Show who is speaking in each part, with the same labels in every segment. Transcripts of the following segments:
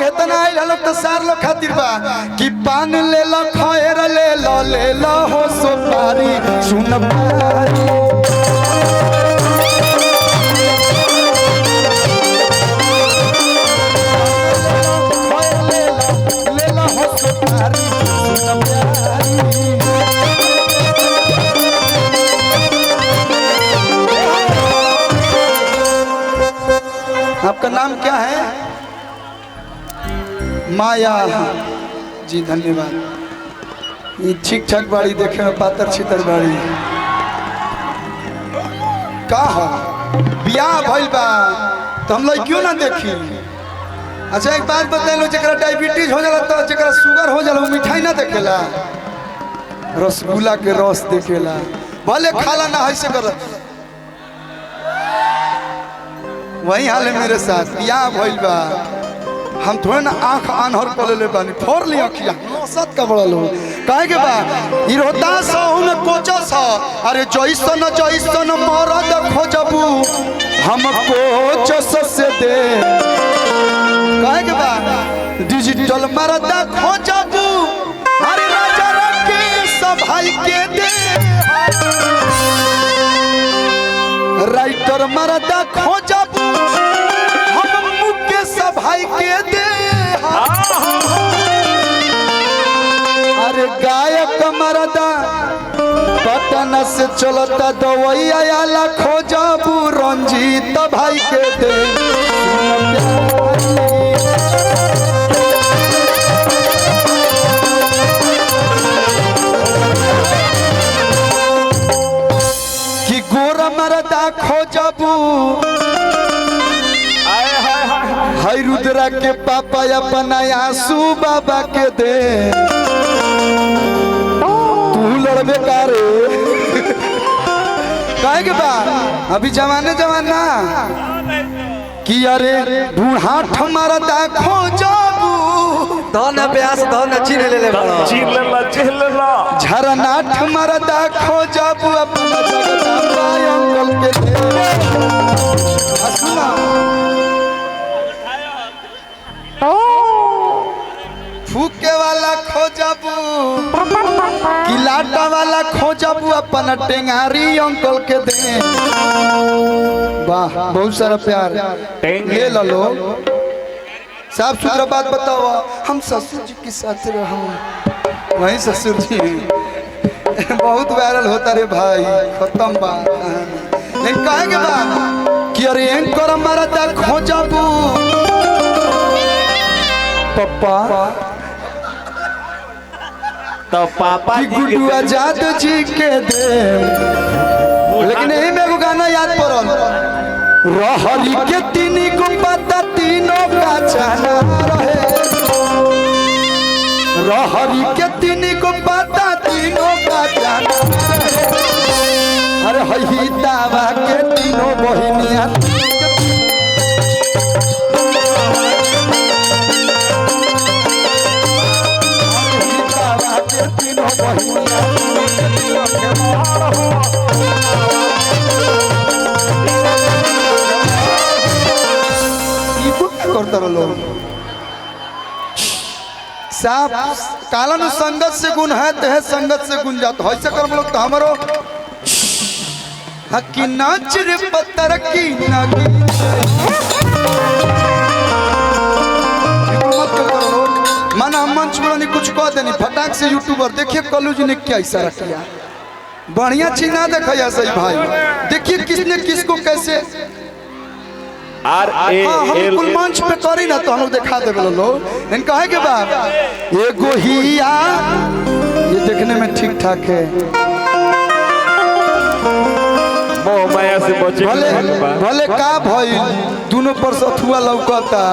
Speaker 1: लोग हेतना आइल लोग तो सार लोग खातिर बा कि पान ले लो खैर ले लो हो सुपारी सुन पारी ले लो हो सुपारी सुन प्यारी। आपका नाम क्या है? माया जी, धन्यवाद। ये ठीक ठाक बाड़ी देखे में पातर छितर बाड़ी का हो बियाह भइल बा तो हम लोग क्यों ना देखी। अच्छा एक बात बता जरा डायबिटीज हो जाला तो जरा शुगर हो जाला मिठाई ना देखेला, रसगुल्ला के रस देखेला, भले खाला ना है से कर। वही हाल है मेरे साथ, बियाह भइल बा हम थोड़े ना आँख आन्हर कर ले बानी, फोड़ ली अखिया सत का बड़ा लोग कहे के बा ई रोहतास में कोचस। अरे जैसन जैसन मरद खोजबू हम कोचस से दे, कहे के बा डिजिटल मरद खोजबू अरे राजा राकेश भाई के दे, राइटर मरद खोजबू हम मुकेश भाई के दे, अरे गायक मरदा पटना से चलता दवैया खोजबू रंजीत भाई के दे। कि गोरा मरदा खोजबू हई रुद्रा के पापा अपना आंसू बाबा के दे, तू लड़बे कारे कहे के बा अभी जमाना कि अरे बूढ़ा मरदा खोजबू
Speaker 2: धन अभ्यास धन चीन ले
Speaker 1: झरना मरदा खोजबू अपना जगदम्बा अंकल के दे। फूके वाला खोजबू किलाटा वाला खोजबू अपना टेंगारी अंकल के दे। वाह बहुत सारा प्यार ले लो। साफ सुथरा बात बताओ, हम ससुर जी के साथ रहो, वही ससुर जी बहुत वायरल होता रे भाई, खत्म बात। लेकिन कहे के बा कि अरे एंकर मरदा खोजबू पप्पा
Speaker 2: तो पापा
Speaker 1: की गुड्डू आजाद जी के दे। लेकिन यही में गाना याद पड़ल, रहरी के तीन गो पत्ता तीनों का जाना रहे, रहरी के तीन गो पत्ता तीनों का जाना रहे, अरे हई दावा के तीनों बहिनिया करता रहो साफ कालन संगत से गुण है तो है संगत से गुण जाता है, ऐसे कर्म लोग तो हमारो हकी नाच रे पत्थर की नागी माना मंच में नहीं कुछ कह देनी फटाक से यूट्यूबर देखिए कल्लू जी ने क्या इशारा किया, बढ़िया चीज ना देखा या सही भाई, देखिए किसने किसको कैसे हम कुल मंच पे करी ना तो हम लोग दिखा दे लोग। लेकिन कहे के बाद एगो हिया ये देखने में ठीक ठाक है,
Speaker 3: माया से बचे
Speaker 1: भले भले का भई दोनों पर सथुआ लौकता,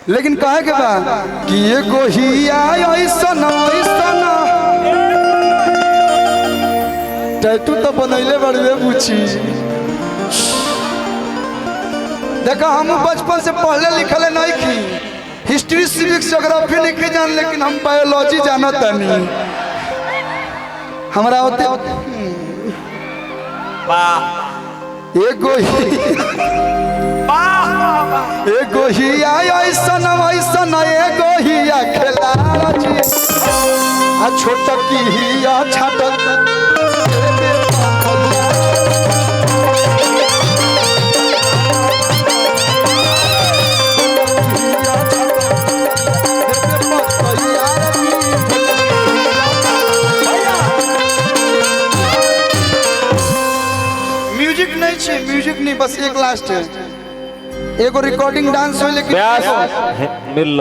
Speaker 1: लेकिन कहे के बाद कि एगो हिया ऐसन ऐसन टैटू तो बनैले बड़े पूछी। देखा हम बचपन से पढ़ले लिखले नहीं की, हिस्ट्री सिविक्स ज्योग्राफी नहीं जान, लेकिन हम बायोलॉजी जानता नहीं हमारा होते एगो एगो हिया ऐसन ऐसन एगो हिया खेलाड़ जी आ छोटकी हिया छाटक म्यूजिक नहीं छे, म्यूजिक नहीं, बस एक लास्ट है एगो रिकॉर्डिंग डांस हो लेकिन
Speaker 3: व्यास मिल